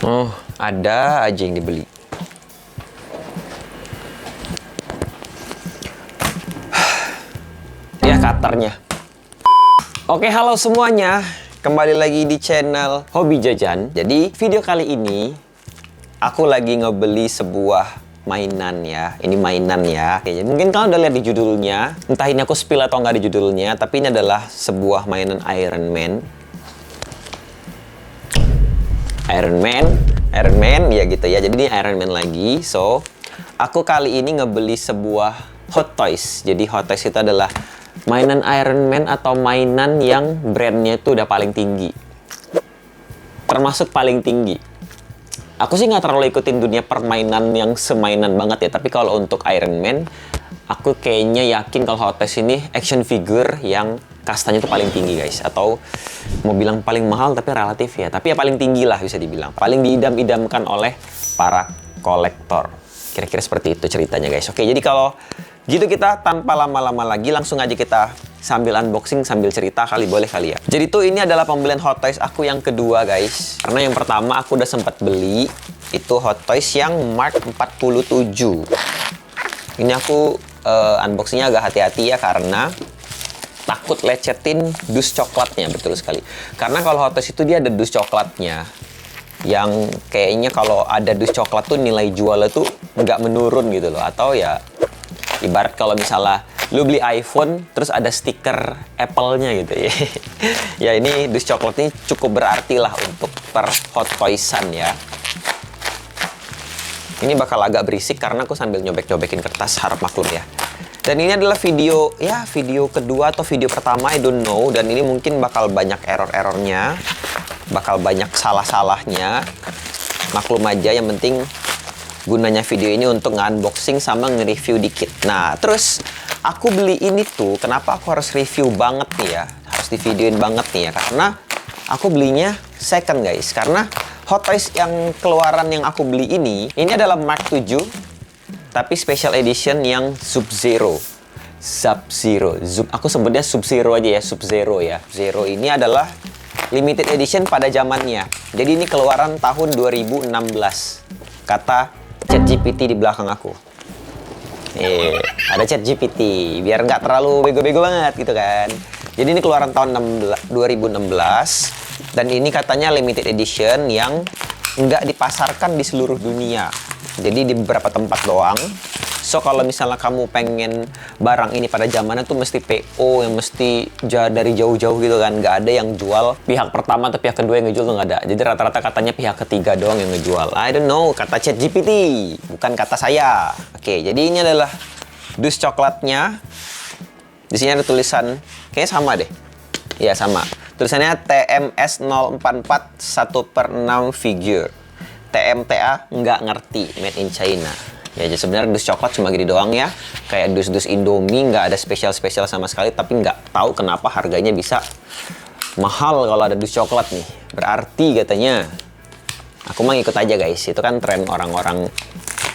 Oh, ada aja yang dibeli. Ya, cutternya. Oke, halo semuanya. Kembali lagi di channel Hobi Jajan. Jadi, video kali ini aku lagi ngebeli sebuah mainan ya. Ini mainan ya. Oke, jadi mungkin kalian udah lihat di judulnya. Entah ini aku spill atau nggak di judulnya, tapi ini adalah sebuah mainan Iron Man. Iron Man ya gitu ya. Jadi ini Iron Man lagi. So, aku kali ini ngebeli sebuah Hot Toys. Jadi Hot Toys itu adalah mainan Iron Man atau mainan yang brandnya itu udah paling tinggi. Termasuk paling tinggi. Aku sih nggak terlalu ikutin dunia permainan yang semainan banget ya. Tapi kalau untuk Iron Man, aku kayaknya yakin kalau Hot Toys ini action figure yang kastanya itu paling tinggi guys. Atau mau bilang paling mahal tapi relatif ya. Tapi ya paling tinggi lah bisa dibilang. Paling diidam-idamkan oleh para kolektor. Kira-kira seperti itu ceritanya guys. Oke, jadi kalau gitu kita tanpa lama-lama lagi langsung aja kita sambil unboxing sambil cerita boleh kali ya. Jadi tuh ini adalah pembelian Hot Toys aku yang kedua guys. Karena yang pertama aku udah sempat beli itu Hot Toys yang Mark 47. Ini aku unboxingnya agak hati-hati ya karena takut lecetin dus coklatnya, betul sekali. Karena kalau Hot Toys itu dia ada dus coklatnya yang kayaknya kalau ada dus coklat tuh nilai jualnya tuh nggak menurun gitu loh. Atau ya ibarat kalau misalnya lu beli iPhone terus ada stiker Apple-nya gitu ya. Ya ini dus coklat ini cukup berarti lah untuk per Hot Toys-an ya. Ini bakal agak berisik karena aku sambil nyobek-nyobekin kertas, harap maklum ya. Dan ini adalah video kedua atau video pertama, I don't know. Dan ini mungkin bakal banyak error-errornya, bakal banyak salah-salahnya. Maklum aja, yang penting gunanya video ini untuk nge-unboxing sama nge-review dikit. Nah, terus aku beli ini tuh, kenapa aku harus review banget nih ya? Harus di-videoin banget nih ya, karena aku belinya second guys. Karena Hot Toys yang keluaran yang aku beli ini adalah Mark 7, tapi special edition yang Sub-Zero. Aku sebutnya Sub-Zero aja ya, Sub-Zero ya. Zero ini adalah limited edition pada zamannya. Jadi ini keluaran tahun 2016. Kata ChatGPT di belakang aku. Ada ChatGPT, biar nggak terlalu bego-bego banget gitu kan. Jadi ini keluaran tahun 2016. Dan ini katanya limited edition yang nggak dipasarkan di seluruh dunia. Jadi di beberapa tempat doang. So kalau misalnya kamu pengen barang ini pada zamannya tuh mesti PO yang mesti dari jauh-jauh gitu kan. Nggak ada yang jual pihak pertama atau pihak kedua yang ngejual tuh nggak ada. Jadi rata-rata katanya pihak ketiga doang yang ngejual. I don't know, kata ChatGPT, bukan kata saya. Oke, jadi ini adalah dus coklatnya. Di sini ada tulisan, kayaknya sama deh. Iya sama. Tulisannya TMS 044 1/6 figure. TMTA nggak ngerti, made in China. Ya jadi sebenarnya dus coklat cuma gini doang ya. Kayak dus-dus Indomie, nggak ada spesial-spesial sama sekali. Tapi nggak tahu kenapa harganya bisa mahal kalau ada dus coklat nih. Berarti katanya, aku mah ikut aja guys. Itu kan tren orang-orang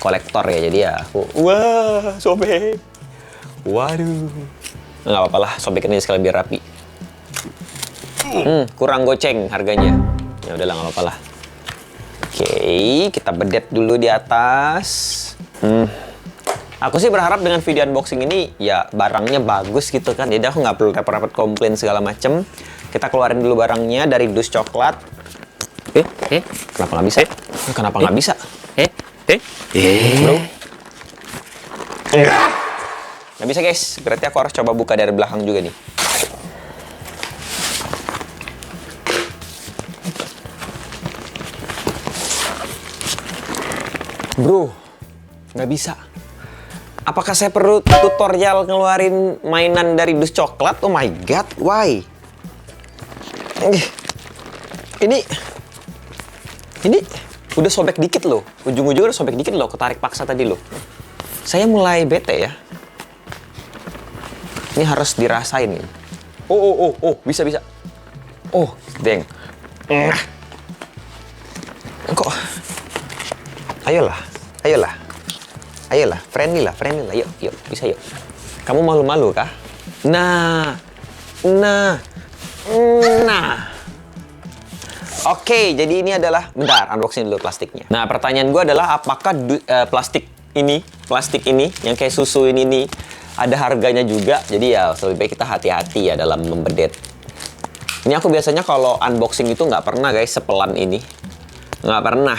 kolektor ya. Jadi ya aku, wah sobek. Waduh. Nggak apa-apa lah, sobekin aja sekali biar rapi. Kurang goceng harganya. Ya udahlah, nggak apa-apa lah. Oke, kita bedet dulu di atas. Aku sih berharap dengan video unboxing ini ya barangnya bagus gitu kan. Jadi aku nggak perlu repot-repot komplain segala macem. Kita keluarin dulu barangnya dari dus coklat. Kenapa nggak bisa? Kenapa nggak bisa? Bro. Nggak bisa guys. Berarti aku harus coba buka dari belakang juga nih. Bro, nggak bisa. Apakah saya perlu tutorial ngeluarin mainan dari dus coklat? Oh my god, why? Ini udah sobek dikit loh. Ujung-ujungnya udah sobek dikit loh, ketarik paksa tadi loh. Saya mulai bete ya. Ini harus dirasain. Oh, bisa. Oh, deng. Kok? Ayolah, friendly lah, yuk, bisa yuk. Kamu malu-malu kah? Nah. Oke, jadi ini adalah, bentar, unboxing dulu plastiknya. Nah, pertanyaan gue adalah apakah plastik ini yang kayak susu ini nih ada harganya juga. Jadi ya lebih baik kita hati-hati ya dalam membedet. Ini aku biasanya kalau unboxing itu nggak pernah guys sepelan ini. Nggak pernah.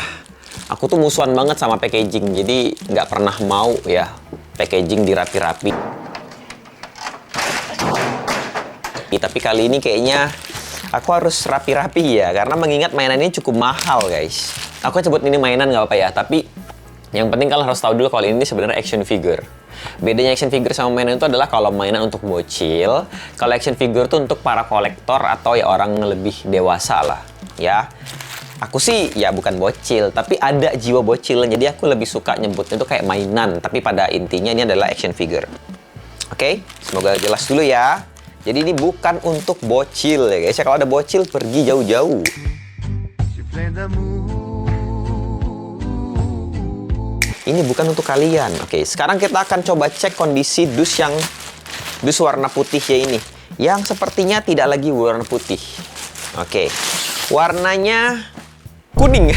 Aku tuh musuhan banget sama packaging, jadi nggak pernah mau ya packaging dirapi-rapi. Tapi kali ini kayaknya aku harus rapi-rapi ya, karena mengingat mainan ini cukup mahal guys. Aku sebut ini mainan nggak apa-apa ya, tapi yang penting kalian harus tahu dulu kalau ini sebenarnya action figure. Bedanya action figure sama mainan itu adalah kalau mainan untuk bocil, kalau action figure itu untuk para kolektor atau ya orang lebih dewasa lah ya. Aku sih ya bukan bocil, tapi ada jiwa bocil, jadi aku lebih suka nyebutnya itu kayak mainan, tapi pada intinya ini adalah action figure. Oke, semoga jelas dulu ya. Jadi ini bukan untuk bocil ya guys. Ya, kalau ada bocil pergi jauh-jauh. Ini bukan untuk kalian. Oke, sekarang kita akan coba cek kondisi dus warna putih ya ini. Yang sepertinya tidak lagi warna putih. Oke, warnanya kuning.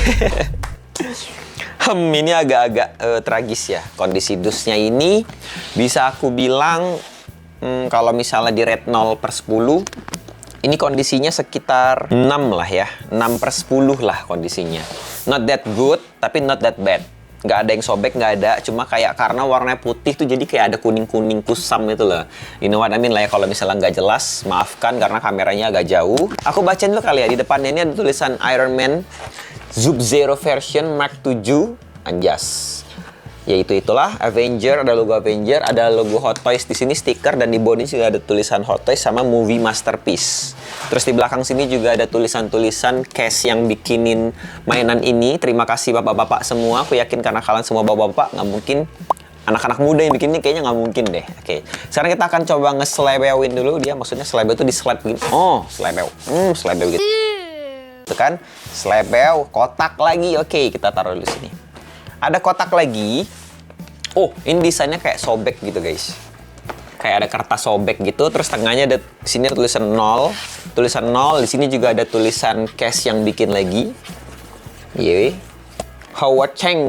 Ini agak-agak tragis ya. Kondisi dusnya ini bisa aku bilang kalau misalnya di rate 0/10, ini kondisinya sekitar 6 lah ya. 6/10 lah kondisinya. Not that good, tapi not that bad. Nggak ada yang sobek, nggak ada. Cuma kayak karena warnanya putih tuh jadi kayak ada kuning-kuning kusam gitu lah. You know what I mean lah ya, kalau misalnya nggak jelas, maafkan karena kameranya agak jauh. Aku bacain dulu kali ya. Di depannya ini ada tulisan Iron Man Sub-Zero version Mark 7. Anjas. Yaitu itulah Avenger, ada logo Avenger, ada logo Hot Toys di sini, stiker, dan di body juga ada tulisan Hot Toys sama Movie Masterpiece. Terus di belakang sini juga ada tulisan-tulisan case yang bikinin mainan ini. Terima kasih bapak-bapak semua. Aku yakin karena kalian semua bapak-bapak, nggak mungkin anak-anak muda yang bikin ini, kayaknya nggak mungkin deh. Oke, sekarang kita akan coba nge-slebewin dulu dia. Maksudnya slebew itu di-sleb begini. Oh, slebew. Slebew gitu. Itu kan, slebew, kotak lagi. Oke, kita taruh dulu sini. Ada kotak lagi. Oh, ini desainnya kayak sobek gitu guys. Kayak ada kertas sobek gitu. Terus tengahnya ada sini ada tulisan 0. Tulisan 0. Di sini juga ada tulisan case yang bikin lagi. Yeay. Howard Cheng,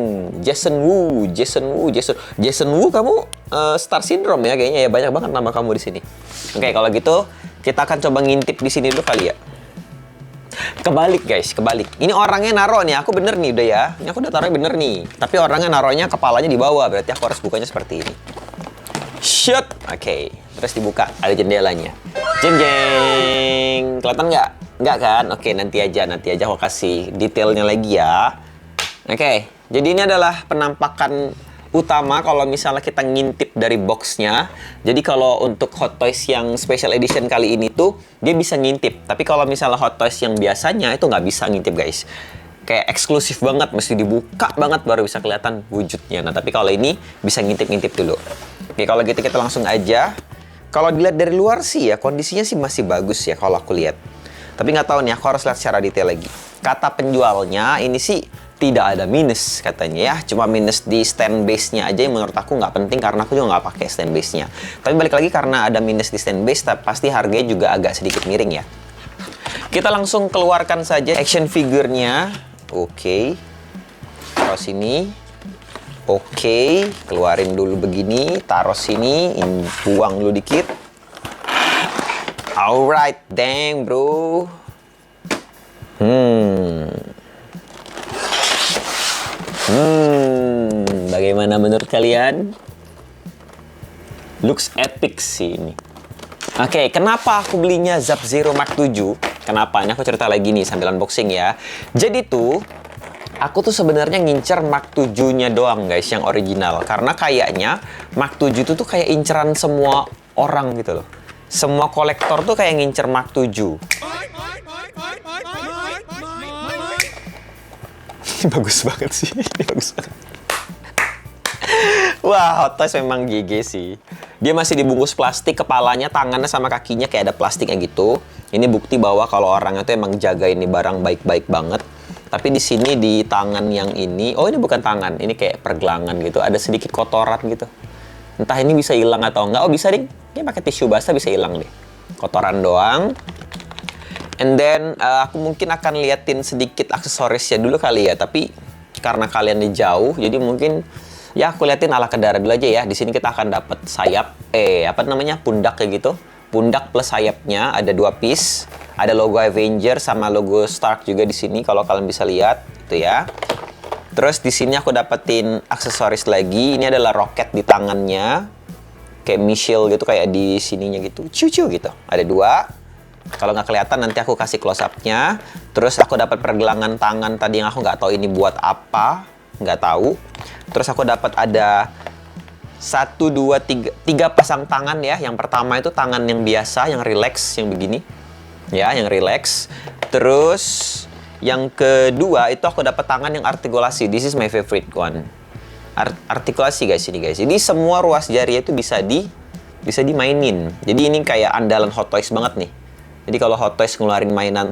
Jason Wu, Jason Wu, kamu Star Syndrome ya kayaknya ya, banyak banget nama kamu di sini. Oke, kalau gitu kita akan coba ngintip di sini dulu kali ya. Kebalik guys, kebalik. Ini orangnya naro nih, aku bener nih udah ya. Ini aku udah taruhnya bener nih. Tapi orangnya naronya kepalanya di bawah, berarti aku harus bukanya seperti ini. Shut. Oke, terus dibuka, ada jendelanya. Jeng jeng, kelihatan nggak? Nggak kan? Oke, nanti aja aku kasih detailnya lagi ya. Oke, jadi ini adalah penampakan utama kalau misalnya kita ngintip dari boxnya. Jadi kalau untuk Hot Toys yang special edition kali ini tuh dia bisa ngintip. Tapi kalau misalnya Hot Toys yang biasanya itu nggak bisa ngintip guys. Kayak eksklusif banget, mesti dibuka banget baru bisa kelihatan wujudnya. Nah tapi kalau ini bisa ngintip-ngintip dulu. Oke, kalau gitu kita langsung aja. Kalau dilihat dari luar sih ya kondisinya sih masih bagus ya kalau aku lihat. Tapi nggak tahu nih, aku harus lihat secara detail lagi. Kata penjualnya ini sih tidak ada minus katanya ya, cuma minus di stand base-nya aja yang menurut aku nggak penting karena aku juga nggak pakai stand base-nya. Tapi balik lagi karena ada minus di stand base, pasti harganya juga agak sedikit miring ya. Kita langsung keluarkan saja action figure-nya. Oke, taruh sini. Oke, keluarin dulu begini, taruh sini, buang dulu dikit. Alright, dang bro. Bagaimana menurut kalian? Looks epic sih ini. Oke, kenapa aku belinya Sub-Zero Mark 7? Kenapa? Ini aku cerita lagi nih sambil unboxing ya. Jadi tuh, aku tuh sebenarnya ngincer Mark 7-nya doang guys, yang original. Karena kayaknya Mark 7 itu tuh kayak inceran semua orang gitu loh. Semua kolektor tuh kayak ngincer Mark 7. Bagus banget sih, ini bagus banget. Wah, Hot Toys memang GG sih. Dia masih dibungkus plastik, kepalanya, tangannya, sama kakinya kayak ada plastiknya gitu. Ini bukti bahwa kalau orangnya tuh emang jaga ini barang baik-baik banget. Tapi di sini di tangan yang ini, oh ini bukan tangan, ini kayak pergelangan gitu. Ada sedikit kotoran gitu. Entah ini bisa hilang atau enggak. Oh bisa ding, ini pakai tisu basah bisa hilang deh. Kotoran doang. And then aku mungkin akan liatin sedikit aksesorisnya dulu kali ya. Tapi karena kalian di jauh, jadi mungkin ya aku liatin ala kedara dulu aja ya. Di sini kita akan dapat sayap, pundak kayak gitu. Pundak plus sayapnya ada 2 piece. Ada logo Avenger sama logo Stark juga di sini kalau kalian bisa lihat, itu ya. Terus di sini aku dapetin aksesoris lagi. Ini adalah roket di tangannya, kayak missile gitu, kayak di sininya gitu, cucu gitu. Ada 2. Kalau nggak kelihatan nanti aku kasih close up-nya. Terus aku dapat pergelangan tangan tadi yang aku nggak tahu ini buat apa, nggak tahu. Terus aku dapat ada 1, 2, 3 pasang tangan ya. Yang pertama itu tangan yang biasa, yang relax, yang begini. Ya, yang relax. Terus yang kedua itu aku dapat tangan yang artikulasi. This is my favorite one. Artikulasi guys ini guys. Jadi semua ruas jari itu bisa dimainin. Jadi ini kayak andalan Hot Toys banget nih. Jadi kalau Hot Toys ngeluarin mainan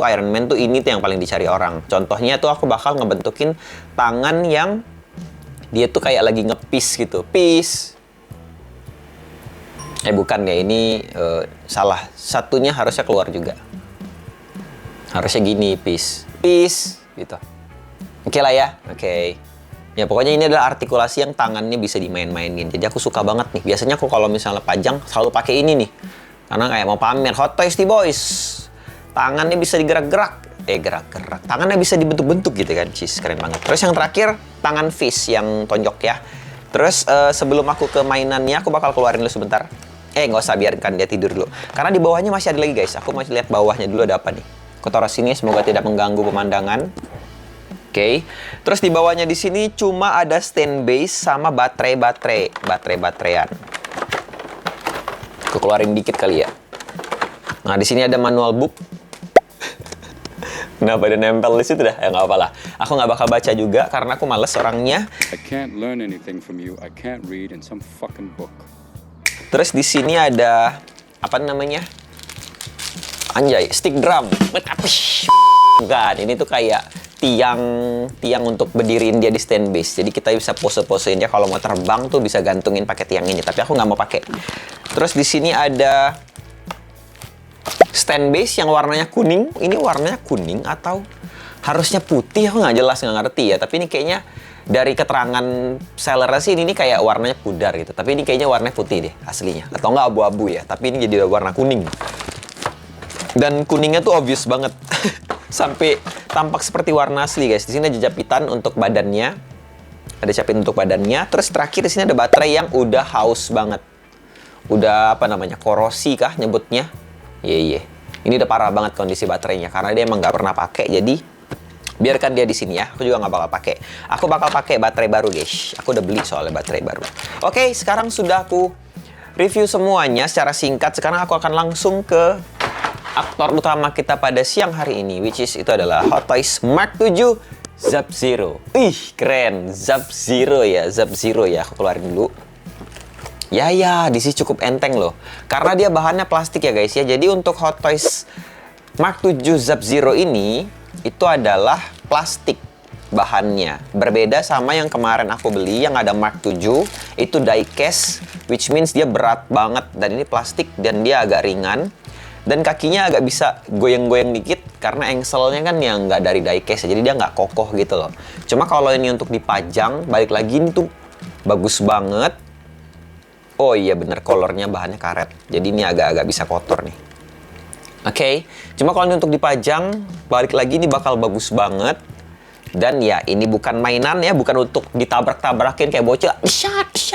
Iron Man tuh ini tuh yang paling dicari orang. Contohnya tuh aku bakal ngebentukin tangan yang dia tuh kayak lagi ngepis gitu. Peace. Bukan ya, ini salah. Satunya harusnya keluar juga. Harusnya gini, peace. Peace gitu. Oke lah ya. Oke. Ya pokoknya ini adalah artikulasi yang tangannya bisa dimain-mainin. Jadi aku suka banget nih. Biasanya aku kalau misalnya pajang selalu pakai ini nih. Karena kayak mau pamer Hot Toys nih boys. Tangannya bisa digerak-gerak. Gerak-gerak. Tangannya bisa dibentuk-bentuk gitu kan. Cis, keren banget. Terus yang terakhir, tangan fist yang tonjok ya. Terus sebelum aku ke mainannya, aku bakal keluarin dulu sebentar. Nggak usah, biarkan dia tidur dulu. Karena di bawahnya masih ada lagi guys. Aku masih lihat bawahnya dulu ada apa nih. Aku taruh sini, semoga tidak mengganggu pemandangan. Oke. Terus di bawahnya di sini cuma ada stand base sama baterai-bateraian. Aku keluarin dikit kali ya. Nah, di sini ada manual book. Kenapa ada nempel di situ dah? Ya nggak apa-apa lah. Aku nggak bakal baca juga karena aku males orangnya. I can't learn anything from you. I can't read in some fucking book. Terus di sini ada apa namanya? Anjay, stick drum. Bukan, ini tuh kayak tiang untuk berdiriin dia di stand base. Jadi kita bisa pose-posein dia kalau mau terbang tuh bisa gantungin pakai tiang ini. Tapi aku nggak mau pakai. Terus di sini ada stand base yang warnanya kuning. Ini warnanya kuning atau harusnya putih? Aku nggak jelas, nggak ngerti ya. Tapi ini kayaknya dari keterangan sellernya sih ini kayak warnanya pudar gitu. Tapi ini kayaknya warnanya putih deh aslinya. Atau nggak abu-abu ya. Tapi ini jadi warna kuning. Dan kuningnya tuh obvious banget. Sampai tampak seperti warna asli guys. Di sini ada japitan untuk badannya. Ada japitan untuk badannya. Terus terakhir di sini ada baterai yang udah haus banget. Udah apa namanya? Korosi kah nyebutnya? Iya. Ini udah parah banget kondisi baterainya karena dia emang nggak pernah pakai. Jadi biarkan dia di sini ya. Aku juga nggak bakal pakai. Aku bakal pakai baterai baru guys. Aku udah beli soalnya baterai baru. Oke, sekarang sudah aku review semuanya secara singkat. Sekarang aku akan langsung ke aktor utama kita pada siang hari ini, which is itu adalah Hot Toys Mark 7 Sub-Zero. Ih, keren. Sub-Zero ya. Aku keluarin dulu. Ya, di sini cukup enteng loh. Karena dia bahannya plastik ya guys ya. Jadi untuk Hot Toys Mark 7 Sub-Zero ini, itu adalah plastik bahannya. Berbeda sama yang kemarin aku beli, yang ada Mark 7, itu die-cast, which means dia berat banget. Dan ini plastik dan dia agak ringan. Dan kakinya agak bisa goyang-goyang dikit karena engselnya kan yang nggak dari die-cast, jadi dia nggak kokoh gitu loh. Cuma kalau ini untuk dipajang, balik lagi ini tuh bagus banget. Oh iya bener, kolornya bahannya karet. Jadi ini agak-agak bisa kotor nih. Oke. Cuma kalau ini untuk dipajang, balik lagi ini bakal bagus banget. Dan ya ini bukan mainan ya, bukan untuk ditabrak-tabrakin kayak bocil.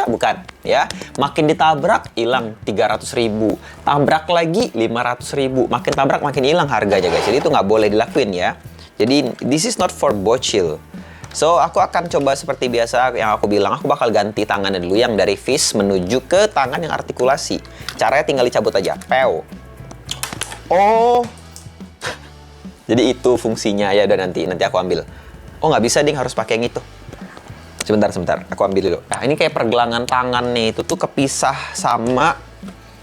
Bukan ya. Makin ditabrak hilang 300.000. Tabrak lagi 500.000. Makin tabrak makin hilang harganya guys. Jadi itu nggak boleh dilakuin ya. Jadi this is not for bocil. So aku akan coba seperti biasa yang aku bilang, aku bakal ganti tangannya dulu yang dari fist menuju ke tangan yang artikulasi. Caranya tinggal dicabut aja. Pew. Oh. Jadi itu fungsinya ya, dan nanti aku ambil. Oh nggak bisa ding, harus pakai yang itu. Sebentar, aku ambil dulu. Nah ini kayak pergelangan tangan nih, itu tuh kepisah sama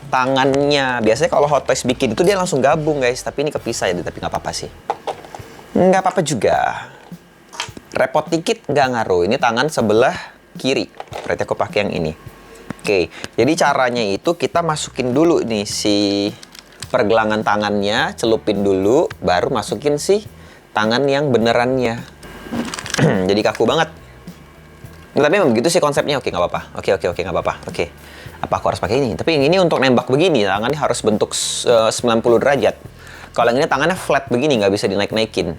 tangannya. Biasanya kalau Hot Toys bikin itu dia langsung gabung guys, tapi ini kepisah ya, tapi nggak apa-apa sih. Nggak apa-apa juga. Repot dikit nggak ngaruh. Ini tangan sebelah kiri, berarti aku pakai yang ini. Oke, jadi caranya itu kita masukin dulu nih si pergelangan tangannya, celupin dulu, baru masukin sih tangan yang benerannya. Jadi kaku banget. Nah, tapi memang begitu sih konsepnya. Oke, nggak apa-apa. Oke, nggak apa-apa. Oke. Apa aku harus pakai ini? Tapi ini untuk nembak begini, tangannya harus bentuk 90 derajat. Kalau yang ini tangannya flat begini, nggak bisa dinaik-naikin.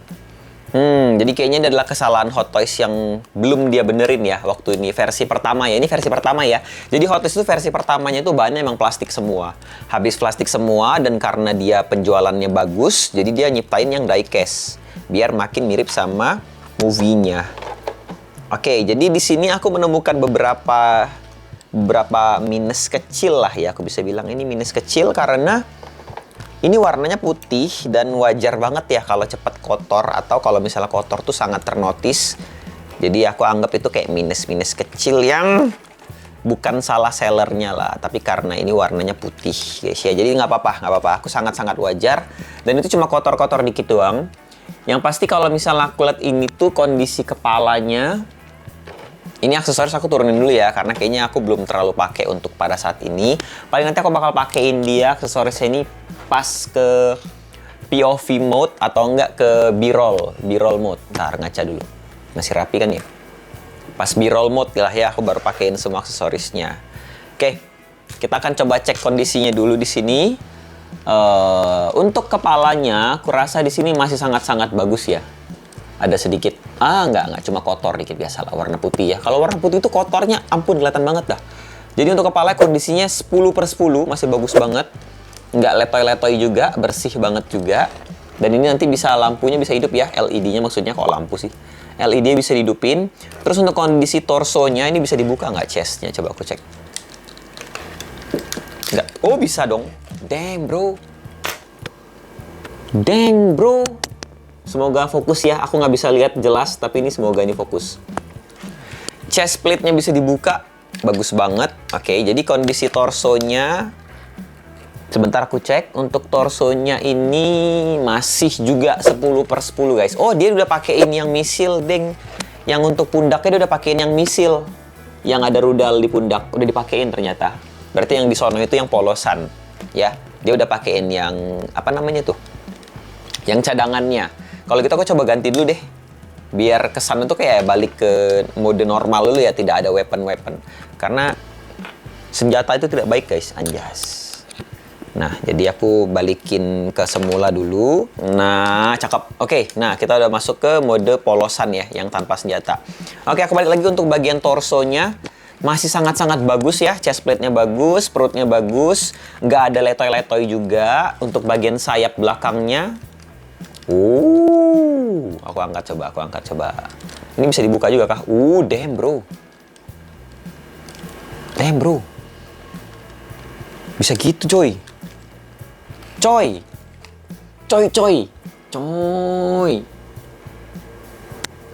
Jadi kayaknya ini adalah kesalahan Hot Toys yang belum dia benerin ya waktu ini versi pertama ya. Ini versi pertama ya. Jadi Hot Toys itu versi pertamanya itu bahannya emang plastik semua. Habis plastik semua dan karena dia penjualannya bagus, jadi dia nyiptain yang diecast biar makin mirip sama movie-nya. Oke, jadi di sini aku menemukan beberapa minus kecil lah ya. Aku bisa bilang ini minus kecil karena ini warnanya putih dan wajar banget ya kalau cepat kotor atau kalau misalnya kotor tuh sangat ternotis. Jadi aku anggap itu kayak minus-minus kecil yang bukan salah sellernya lah. Tapi karena ini warnanya putih guys ya. Jadi nggak apa-apa. Aku sangat-sangat wajar. Dan itu cuma kotor-kotor dikit doang. Yang pasti kalau misalnya aku lihat ini tuh kondisi kepalanya. Ini aksesoris aku turunin dulu ya, karena kayaknya aku belum terlalu pakai untuk pada saat ini. Paling nanti aku bakal pakein dia aksesorisnya ini pas ke POV mode atau enggak ke B-roll mode. Ntar ngaca dulu. Masih rapi kan ya? Pas B-roll mode lah ya, aku baru pakein semua aksesorisnya. Oke, kita akan coba cek kondisinya dulu di sini. Untuk kepalanya, aku rasa di sini masih sangat-sangat bagus ya. Ada sedikit, nggak cuma kotor dikit biasa lah, warna putih ya. Kalau warna putih itu kotornya, ampun kelihatan banget dah. Jadi untuk kepala kondisinya 10/10, masih bagus banget. Nggak letoy-letoy juga, bersih banget juga. Dan ini nanti bisa lampunya bisa hidup ya, LED-nya maksudnya kalau lampu sih. LED bisa dihidupin. Terus untuk kondisi torsonya ini bisa dibuka nggak chestnya? Coba aku cek. Nggak, oh bisa dong. Damn bro. Semoga fokus ya, aku nggak bisa lihat jelas, tapi ini semoga ini fokus. Chest plate-nya bisa dibuka, bagus banget. Oke, jadi kondisi torsonya, sebentar aku cek. Untuk torsonya ini masih juga 10/10 guys. Oh, dia udah pakein yang misil, deng. Yang untuk pundaknya dia udah pakein yang misil. Yang ada rudal di pundak, udah dipakein ternyata. Berarti yang di sono itu yang polosan, ya. Dia udah pakein yang, apa namanya tuh? Yang cadangannya. Kalau gitu aku coba ganti dulu deh. Biar kesannya tuh kayak balik ke mode normal dulu ya. Tidak ada weapon-weapon. Karena senjata itu tidak baik guys. Anjas. Nah, jadi aku balikin ke semula dulu. Nah, cakep. Oke, nah kita udah masuk ke mode polosan ya. Yang tanpa senjata. Oke, aku balik lagi untuk bagian torsonya. Masih sangat-sangat bagus ya. Chest plate-nya bagus. Perutnya bagus. Nggak ada letoy-letoy juga. Untuk bagian sayap belakangnya. Aku angkat coba. Ini bisa dibuka juga kah? Damn bro. Bisa gitu coy.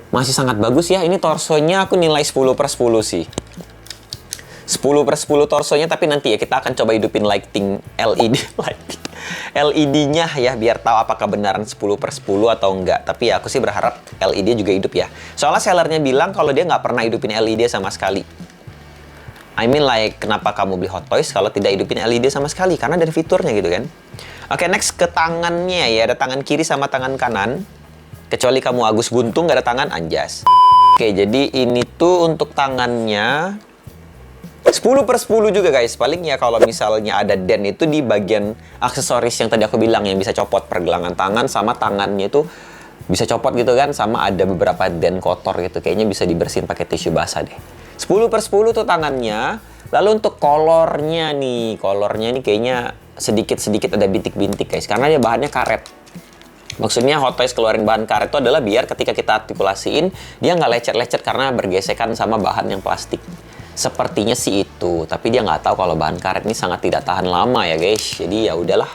Masih sangat bagus ya. Ini torsonya aku nilai 10/10 sih. 10/10 torsonya, tapi nanti ya kita akan coba hidupin lighting LED-nya ya, biar tahu apakah beneran 10/10 atau enggak. Tapi ya aku sih berharap LED juga hidup ya. Soalnya sellernya bilang kalau dia nggak pernah hidupin LED sama sekali. I mean like, kenapa kamu beli Hot Toys kalau tidak hidupin LED sama sekali? Karena dari fiturnya gitu kan. Oke, next ke tangannya ya. Ada tangan kiri sama tangan kanan. Kecuali kamu Agus Buntung nggak ada tangan, anjas. Oke, jadi ini tuh untuk tangannya 10/10 juga guys. Paling ya kalau misalnya ada dent itu di bagian aksesoris yang tadi aku bilang, yang bisa copot pergelangan tangan sama tangannya itu bisa copot gitu kan, sama ada beberapa dent kotor gitu. Kayaknya bisa dibersihin pakai tisu basah deh. 10/10 tuh tangannya. Lalu untuk kolornya nih kayaknya sedikit-sedikit ada bintik-bintik guys, karena dia bahannya karet. Maksudnya Hot Toys keluarin bahan karet itu adalah biar ketika kita artikulasiin dia nggak lecet-lecet karena bergesekan sama bahan yang plastik. Sepertinya sih itu, tapi dia nggak tahu kalau bahan karet ini sangat tidak tahan lama ya guys. Jadi ya udahlah.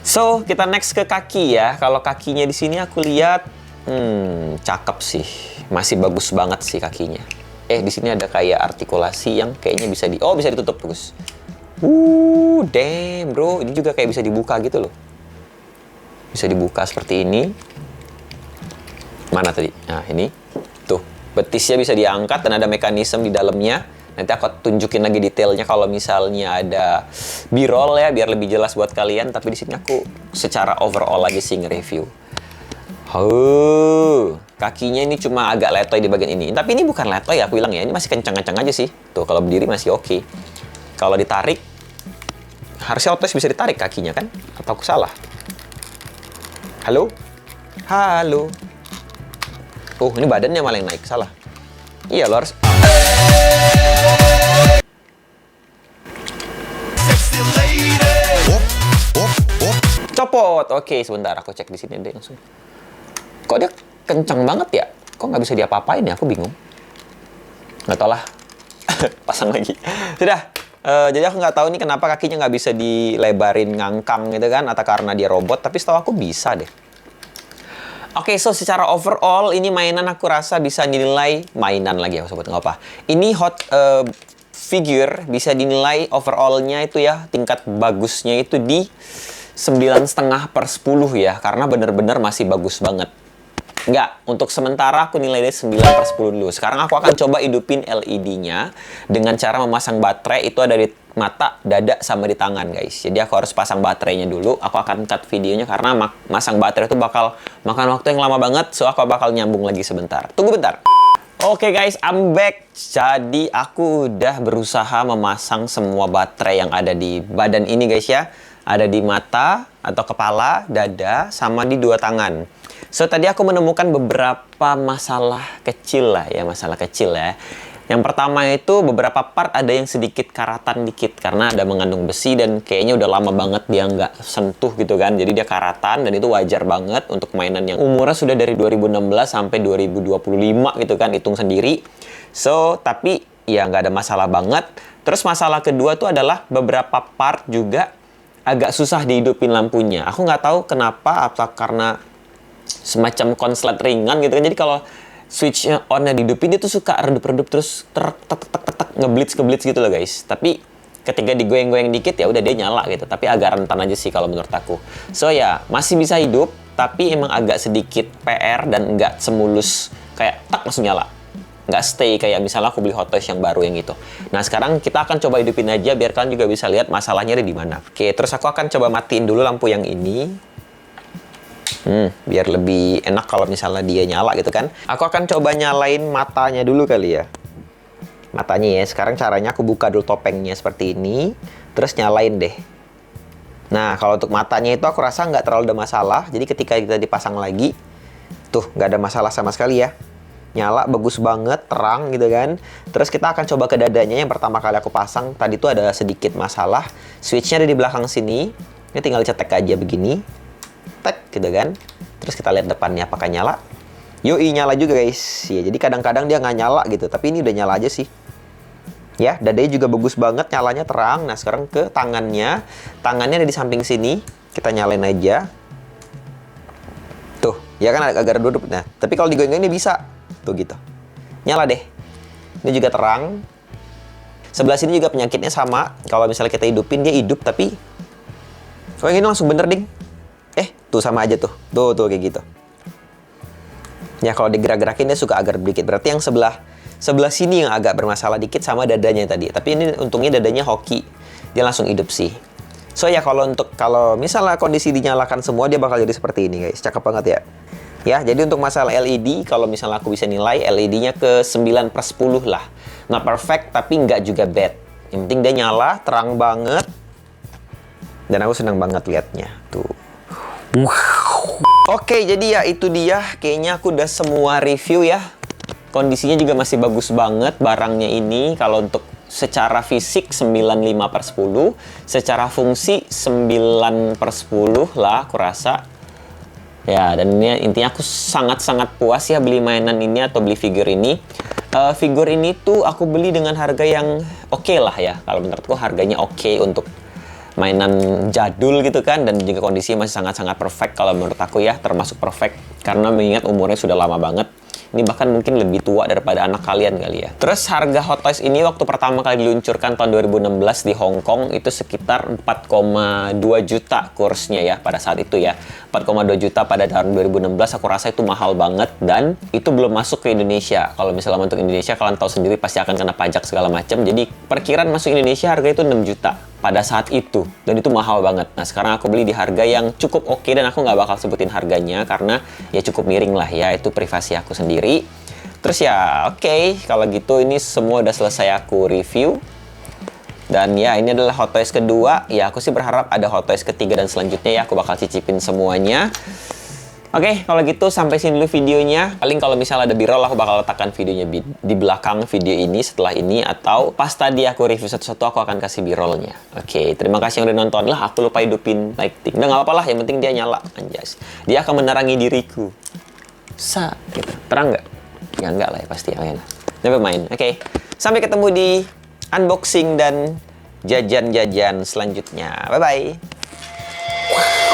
So, kita next ke kaki ya. Kalau kakinya di sini aku lihat cakep sih. Masih bagus banget sih kakinya. Di sini ada kayak artikulasi yang kayaknya bisa bisa ditutup bagus. Damn bro, ini juga kayak bisa dibuka gitu loh. Bisa dibuka seperti ini. Mana tadi? Nah, ini. Tuh, betisnya bisa diangkat dan ada mekanisme di dalamnya. Nanti aku tunjukin lagi detailnya kalau misalnya ada B-roll ya, biar lebih jelas buat kalian. Tapi di sini aku secara overall lagi sih nge-review. Kakinya ini cuma agak letoy di bagian ini. Tapi ini bukan letoy ya, aku bilang ya. Ini masih kencang-kencang aja sih. Tuh, kalau berdiri masih oke. Kalau ditarik, harusnya otomatis bisa ditarik kakinya kan? Atau aku salah? Halo? Halo? Oh, ini badannya malah yang naik. Salah. Iya, lo harus... Copot. Oke, sebentar aku cek di sini deh langsung. Kok dia kencang banget ya? Kok nggak bisa diapa-apain ya? Aku bingung. Nggak tau lah. Pasang lagi. Sudah. Jadi aku nggak tahu nih kenapa kakinya nggak bisa dilebarin ngangkang gitu kan? Atau karena dia robot. Tapi setahu aku bisa deh. Oke, so secara overall ini mainan aku rasa bisa dinilai mainan lagi ya sobat nggak apa. Ini figure bisa dinilai overallnya itu ya tingkat bagusnya itu di 9,5/10 ya, karena bener-bener masih bagus banget. Enggak, untuk sementara aku nilai dari 9/10 dulu. Sekarang aku akan coba hidupin LED-nya dengan cara memasang baterai. Itu ada di mata, dada, sama di tangan guys. Jadi aku harus pasang baterainya dulu. Aku akan cut videonya karena masang baterai itu bakal makan waktu yang lama banget. So aku bakal nyambung lagi sebentar. Tunggu bentar. Oke guys, I'm back. Jadi aku udah berusaha memasang semua baterai yang ada di badan ini guys ya. Ada di mata atau kepala, dada, sama di dua tangan. So tadi aku menemukan beberapa masalah kecil lah ya, masalah kecil ya. Yang pertama itu beberapa part ada yang sedikit karatan dikit karena ada mengandung besi dan kayaknya udah lama banget dia nggak sentuh gitu kan. Jadi dia karatan dan itu wajar banget untuk mainan yang umurnya sudah dari 2016 sampai 2025 gitu kan, hitung sendiri. So tapi ya nggak ada masalah banget. Terus masalah kedua tuh adalah beberapa part juga agak susah dihidupin lampunya. Aku nggak tahu kenapa, apa karena semacam konslet ringan gitu kan. Jadi kalau switch-nya on-nya dihidupin, dia tuh suka redup-redup terus ngeblitz gitu loh guys. Tapi ketika digoyang-goyang dikit ya udah dia nyala gitu. Tapi agak rentan aja sih kalau menurut aku. So ya, masih bisa hidup, tapi emang agak sedikit PR dan nggak semulus kayak tak langsung nyala. Nggak stay kayak misalnya aku beli Hot Toys yang baru yang gitu. Nah sekarang kita akan coba hidupin aja biar kalian juga bisa lihat masalahnya ada di mana. Oke, terus aku akan coba matiin dulu lampu yang ini. Biar lebih enak kalau misalnya dia nyala gitu kan. Aku akan coba nyalain matanya dulu kali ya. Matanya ya, sekarang caranya aku buka dulu topengnya seperti ini. Terus nyalain deh. Nah, kalau untuk matanya itu aku rasa nggak terlalu ada masalah. Jadi ketika kita dipasang lagi, tuh nggak ada masalah sama sekali ya. Nyala, bagus banget, terang gitu kan. Terus kita akan coba ke dadanya yang pertama kali aku pasang. Tadi tuh ada sedikit masalah. Switch-nya ada di belakang sini. Ini tinggal cetek aja begini. Tek gitu kan. Terus kita lihat depannya apakah nyala. Yoi, nyala juga guys. Ya, jadi kadang-kadang dia nggak nyala gitu. Tapi ini udah nyala aja sih. Ya, dadanya juga bagus banget, nyalanya terang. Nah, sekarang ke tangannya. Tangannya ada di samping sini. Kita nyalain aja. Tuh, ya kan agak redup. Nah, tapi kalau digoyang ini bisa. Tuh gitu. Nyala deh. Ini juga terang. Sebelah sini juga penyakitnya sama. Kalau misalnya kita hidupin, dia hidup tapi kok yang ini langsung bener ding. Tuh sama aja tuh. Tuh kayak gitu. Ya kalau digerak-gerakin dia suka agak dikit. Berarti yang sebelah sini yang agak bermasalah dikit sama dadanya tadi. Tapi ini untungnya dadanya hoki. Dia langsung hidup sih. So ya kalau misalnya kondisi dinyalakan semua dia bakal jadi seperti ini guys. Cakep banget ya. Ya, jadi untuk masalah LED, kalau misalnya aku bisa nilai LED-nya ke 9/10 lah. Nggak perfect, tapi nggak juga bad. Yang penting dia nyala, terang banget. Dan aku senang banget liatnya. Tuh. Wow. Oke, jadi ya itu dia. Kayaknya aku udah semua review ya. Kondisinya juga masih bagus banget barangnya ini. Kalau untuk secara fisik 9/5/10. Secara fungsi 9/10 lah aku rasa. Ya, dan ini intinya aku sangat-sangat puas ya beli mainan ini atau beli figur ini. Figur ini tuh aku beli dengan harga yang oke lah ya. Kalau menurutku harganya oke untuk mainan jadul gitu kan. Dan juga kondisinya masih sangat-sangat perfect kalau menurut aku ya. Termasuk perfect karena mengingat umurnya sudah lama banget. Ini bahkan mungkin lebih tua daripada anak kalian kali ya. Terus harga Hot Toys ini waktu pertama kali diluncurkan tahun 2016 di Hong Kong itu sekitar 4,2 juta kursnya ya pada saat itu ya. 4,2 juta pada tahun 2016 aku rasa itu mahal banget dan itu belum masuk ke Indonesia. Kalau misalnya untuk Indonesia kalian tahu sendiri pasti akan kena pajak segala macam. Jadi perkiraan masuk Indonesia harga itu 6 juta pada saat itu dan itu mahal banget. Nah sekarang aku beli di harga yang cukup oke dan aku nggak bakal sebutin harganya karena ya cukup miring lah ya, itu privasi aku sendiri. Terus ya oke, kalau gitu ini semua udah selesai aku review. Dan ya ini adalah Hot Toys kedua. Ya aku sih berharap ada Hot Toys ketiga dan selanjutnya ya aku bakal cicipin semuanya. Oke, kalau gitu sampai sini dulu videonya. Paling kalau misalnya ada B-roll aku bakal letakkan videonya di belakang video ini setelah ini, atau pas tadi aku review satu-satu aku akan kasih B-rollnya. Oke, terima kasih yang udah nonton. Lah aku lupa hidupin lighting. Udah nggak apa-apa lah, yang penting dia nyala. Anjas. Dia akan menerangi diriku. Gitu. Terang nggak? Ya enggak lah ya pasti. Never mind. Oke, sampai ketemu di unboxing dan jajan-jajan selanjutnya. Bye-bye.